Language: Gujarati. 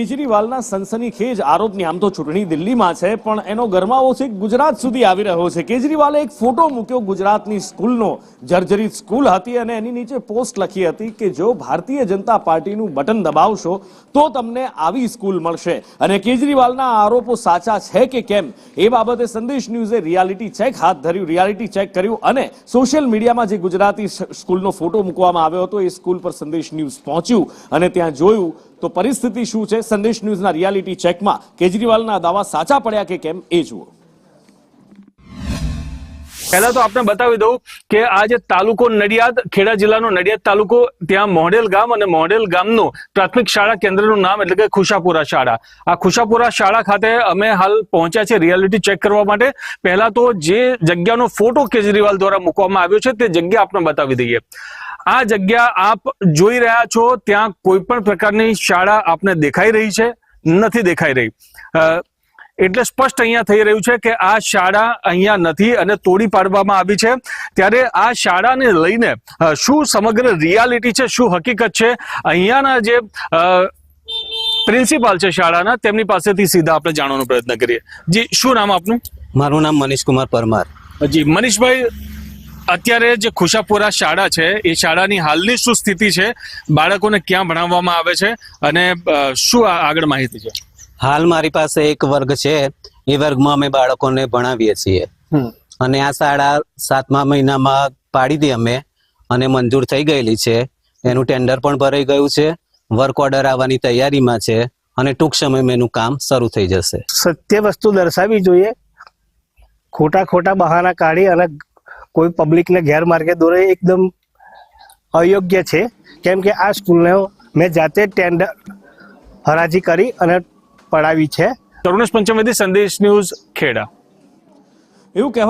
કેજરીવાલના સનસનીખેજ આરોપની આમ તો ચૂંટણી દિલ્હીમાં છે, પણ એનો ગરમાવો છે ગુજરાત સુધી આવી રહ્યો છે। કેજરીવાલે એક ફોટો મૂક્યો ગુજરાતની સ્કૂલનો, જર્જરિત સ્કૂલ હતી અને એની નીચે પોસ્ટ લખી હતી કે જો ભારતીય જનતા પાર્ટીનું બટન દબાવશો તો તમને આવી સ્કૂલ મળશે। અને કેજરીવાલના આરોપો સાચા છે કે કેમ એ બાબતે સંદેશ ન્યૂઝે રિયાલિટી ચેક હાથ ધર્યું, રિયાલિટી ચેક કર્યું અને સોશિયલ મીડિયામાં જે ગુજરાતી સ્કૂલનો ફોટો મૂકવામાં આવ્યો હતો એ સ્કૂલ પર સંદેશ ન્યૂઝ પહોંચ્યું અને ત્યાં જોયું તો પરિસ્થિતિ શું છે। સંદેશ ન્યૂઝના રિયાલિટી ચેકમાં કેજરીવાલના દાવા સાચા પડ્યા કે કેમ એ જુઓ। પહેલા તો આપણે બતાવી દઉં કે આ જે તાલુકો નડિયાદ, ખેડા જિલ્લાનો નડિયાદ તાલુકો, ત્યાં મોઢેલ ગામ અને મોઢેલ ગામનું પ્રાથમિક શાળા કેન્દ્રનું નામ એટલે કે ખુશાપુરા શાળા। આ ખુશાપુરા શાળા ખાતે અમે હાલ પહોંચ્યા છે રિયાલિટી ચેક કરવા માટે। પહેલા તો જે જગ્યાનો ફોટો કેજરીવાલ દ્વારા મૂકવામાં આવ્યો છે તે જગ્યા આપણે બતાવી દઈએ। આ જગ્યા આપ જોઈ રહ્યા છો, ત્યાં કોઈ પણ પ્રકારની શાળા આપને દેખાઈ રહી છે? નથી દેખાઈ રહી। એટલે સ્પષ્ટ અહીંયા થઈ રહ્યું છે કે આ શાળા અહીંયા નથી અને તોડી પાડવામાં આવી છે। ત્યારે આ શાળાને લઈને શું સમગ્ર રિયાલિટી છે, શું હકીકત છે, અહીંયાના જે પ્રિન્સિપાલ છે શાળાના તેમની પાસેથી સીધા આપણે જાણવાનો પ્રયત્ન કરીએ। જી, શું નામ આપનું? મારું નામ મનીષ કુમાર પરમાર। જી મનીષભાઈ, અત્યારે જે ખુશાપુરા શાળા છે એ શાળાની હાલની શું સ્થિતિ છે, બાળકોને ક્યાં ભણાવવામાં આવે છે અને શું આગળ માહિતી છે? હાલ મારી પાસે એક વર્ગ છે, એ વર્ગમાં અમે બાળકોને ભણાવીએ છીએ અને આ શાળા 7મા મહિનામાં પાડી દી અમે અને મંજૂર થઈ ગયેલી છે। એનું ટેન્ડર પણ ભરાઈ ગયું છે, વર્ક ઓર્ડર આવવાની તૈયારીમાં છે અને ટૂંક સમયમાં એનું કામ શરૂ થઈ જશે। સત્ય વસ્તુ દર્શાવવી જોઈએ, ખોટા બહાના કાઢી અને કોઈ પબ્લિકને ગેરમાર્ગે દોરે એકદમ અયોગ્ય છે। કેમ કે આ સ્કૂલને મેં જાતે ટેન્ડર હરાજી કરી અને પડાવી છે। કરુણેશ પંચમેદી, સંદેશ ન્યૂઝ, ખેડા। એવું કહેવાય